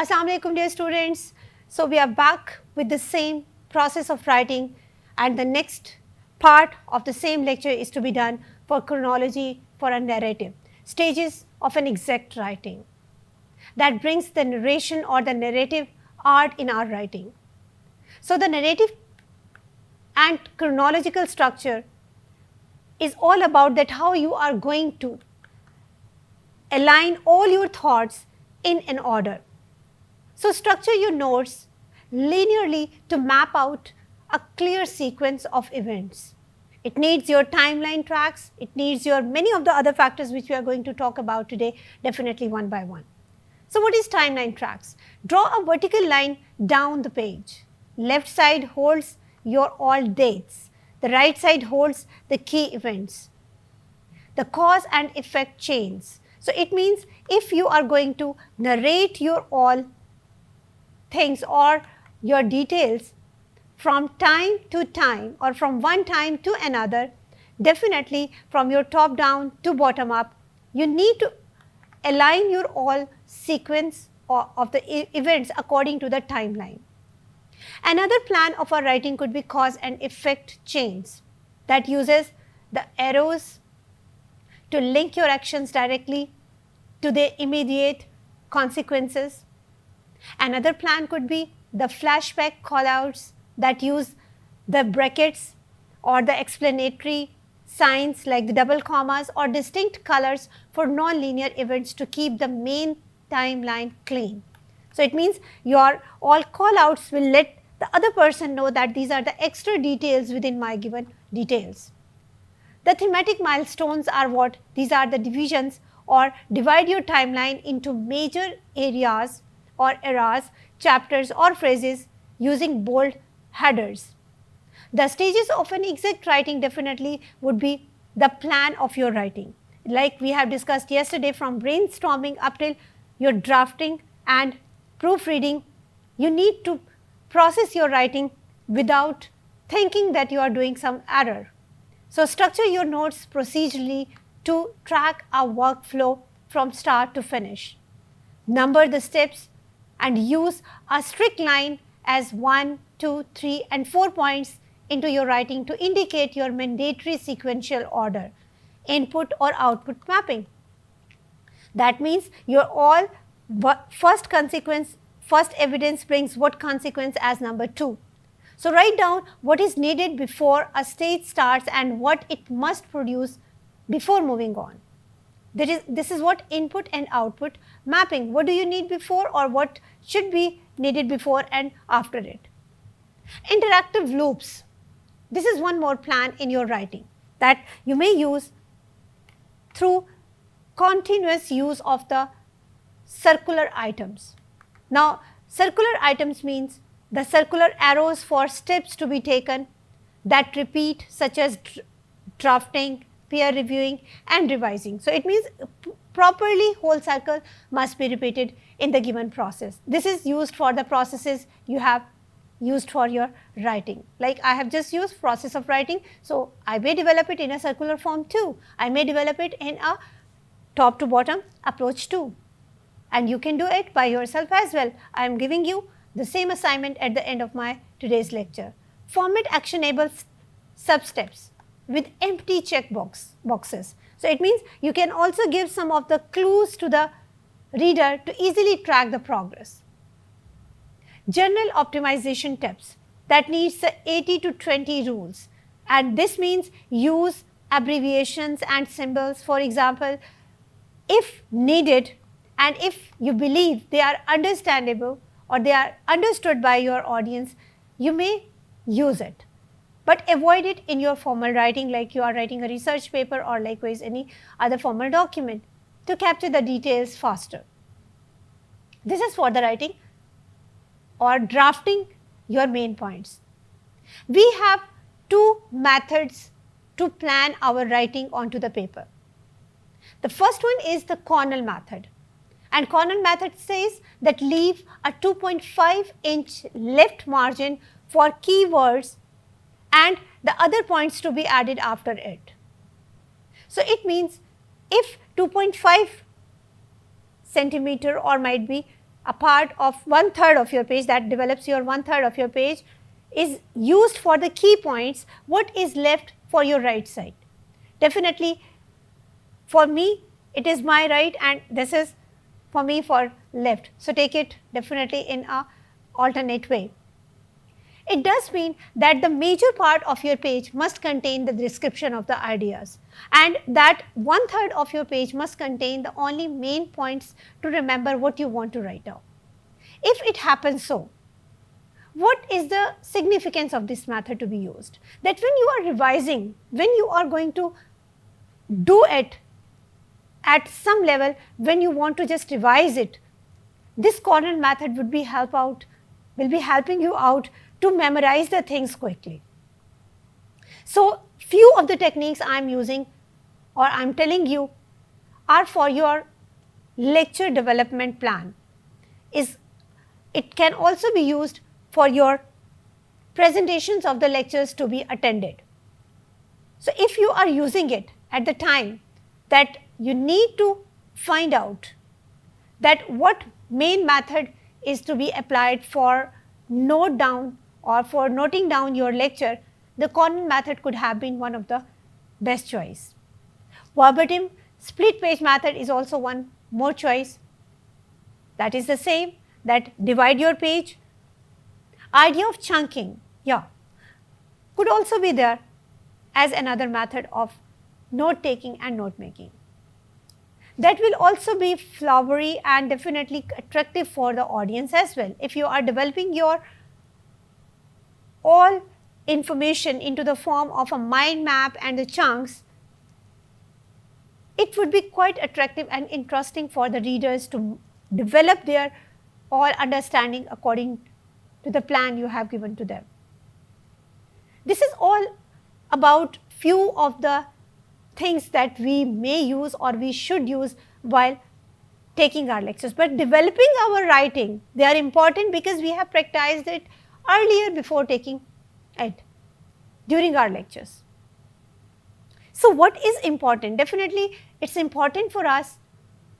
Assalamu alaikum dear students. So we are back with the same process of writing, and the next part of the same lecture is to be done for chronology for a narrative, stages of an exact writing that brings the narration or the narrative art in our writing. So the narrative and chronological structure is all about that how you are going to align all your thoughts in an order. So structure your notes linearly to map out a clear sequence of events. It needs your timeline tracks, it needs your many of the other factors which we are going to talk about today, definitely one by one. So what is timeline tracks? Draw a vertical line down the page. Left side holds your all dates. The right side holds the key events. The cause and effect chains. So it means if you are going to narrate your all things or your details from time to time or from one time to another, definitely from your top down to bottom up, you need to align your all sequence of the events according to the timeline. Another plan of our writing could be cause and effect chains that uses the arrows to link your actions directly to their immediate consequences. Another plan could be the flashback callouts that use the brackets or the explanatory signs like the double commas or distinct colors for non-linear events to keep the main timeline clean. So it means your all callouts will let the other person know that these are the extra details within my given details. The thematic milestones are what? These are the divisions or divide your timeline into major areas or eras, chapters or phrases using bold headers. The stages of an exact writing definitely would be the plan of your writing. Like we have discussed yesterday, from brainstorming up till your drafting and proofreading, you need to process your writing without thinking that you are doing some error. So structure your notes procedurally to track a workflow from start to finish. Number the steps and use a strict line as 1, 2, 3 and 4 points into your writing to indicate your mandatory sequential order, input or output mapping. That means your all first consequence, first evidence brings what consequence as number 2. So write down what is needed before a stage starts and what it must produce before moving on. This is what input and output mapping. What do you need before or what should be needed before and after it. Interactive loops. This is one more plan in your writing that you may use through continuous use of the circular items. Now, circular items means the circular arrows for steps to be taken that repeat, such as drafting, peer reviewing and revising. So it means properly whole cycle must be repeated in the given process. This is used for the processes you have used for your writing. Like I have just used process of writing, so I may develop it in a circular form too. I may develop it in a top to bottom approach too. And you can do it by yourself as well. I am giving you the same assignment at the end of my today's lecture. Format actionable sub-steps with empty check boxes. So it means you can also give some of the clues to the reader to easily track the progress. Journal optimization tips that needs the 80 to 20 rules, and this means use abbreviations and symbols, for example, if needed and if you believe they are understandable or they are understood by your audience, you may use it. But avoid it in your formal writing, like you are writing a research paper or likewise any other formal document, to capture the details faster. This is for the writing or drafting your main points. We have two methods to plan our writing onto the paper. The first one is the Cornell method. And Cornell method says that leave a 2.5-inch left margin for keywords and the other points to be added after it. So it means if 2.5 centimeter or might be a part of 1/3 of your page that develops your 1/3 of your page is used for the key points, what is left for your right side? Definitely for me it is my right and this is for me for left. So, take it definitely in a alternate way. It does mean that the major part of your page must contain the description of the ideas, and that 1/3 of your page must contain the only main points to remember what you want to write down. If it happens so, what is the significance of this method to be used? That when you are revising, when you are going to do it at some level, when you want to just revise it, this corner method will be helping you out to memorize the things quickly. So, few of the techniques I am using or I am telling you are for your lecture development plan. It can also be used for your presentations of the lectures to be attended. So, if you are using it at the time that you need to find out that what main method is to be applied for note down or for noting down your lecture, the Conant method could have been one of the best choice. Verbatim split page method is also one more choice. That is the same, that divide your page. Idea of chunking, yeah, could also be there as another method of note taking and note making. That will also be flowery and definitely attractive for the audience as well. If you are developing your all information into the form of a mind map and the chunks, it would be quite attractive and interesting for the readers to develop their all understanding according to the plan you have given to them. This is all about few of the things that we may use or we should use while taking our lectures. But developing our writing, they are important because we have practiced it earlier before taking it during our lectures. So, what is important? Definitely it is important for us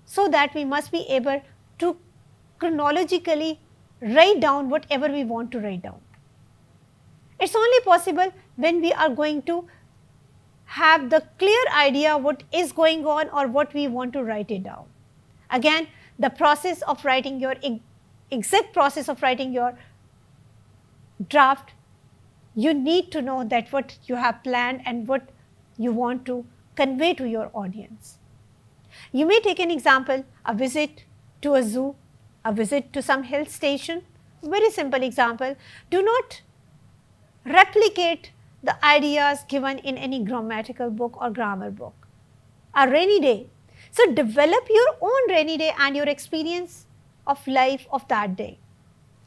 so that we must be able to chronologically write down whatever we want to write down. It is only possible when we are going to have the clear idea what is going on or what we want to write it down. Again, the process of writing your exact process of writing your draft, you need to know that what you have planned and what you want to convey to your audience. You may take an example, a visit to a zoo, a visit to some hill station. Very simple example. Do not replicate the ideas given in any grammatical book or grammar book. A rainy day. So, develop your own rainy day and your experience of life of that day.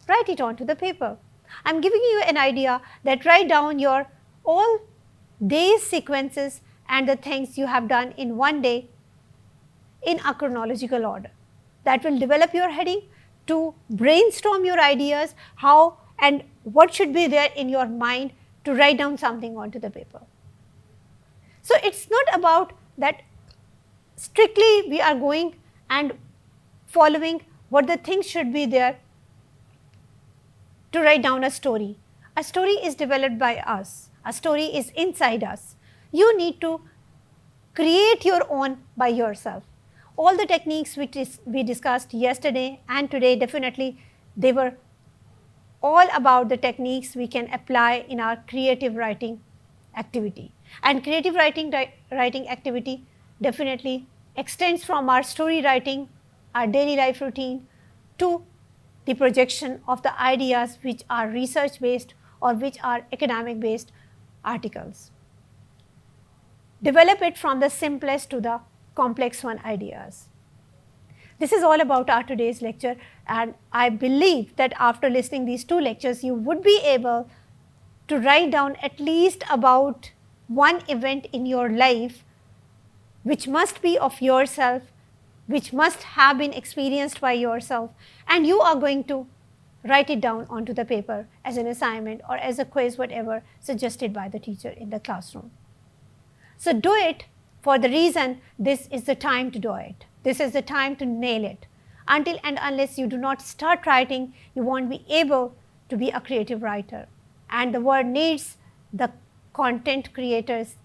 Write it onto the paper. I am giving you an idea that write down your all days sequences and the things you have done in one day in a chronological order. That will develop your heading to brainstorm your ideas, how and what should be there in your mind to write down something onto the paper. So, it is not about that strictly we are going and following what the things should be there to write down a story. A story is developed by us, a story is inside us. You need to create your own by yourself. All the techniques which we discussed yesterday and today, definitely they were all about the techniques we can apply in our creative writing activity. And creative writing activity definitely extends from our story writing, our daily life routine, to the projection of the ideas which are research based or which are academic based articles. Develop it from the simplest to the complex one ideas. This is all about our today's lecture, and I believe that after listening these two lectures, you would be able to write down at least about one event in your life which must be of yourself, which must have been experienced by yourself, and you are going to write it down onto the paper as an assignment or as a quiz, whatever suggested by the teacher in the classroom. So, do it for the reason this is the time to do it. This is the time to nail it. Until and unless you do not start writing, you won't be able to be a creative writer. And the world needs the content creators,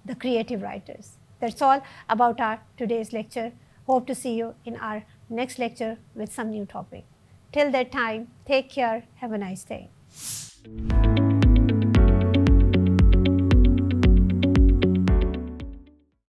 the creative writers. That's all about our today's lecture. Hope to see you in our next lecture with some new topic. Till that time, take care. Have a nice day.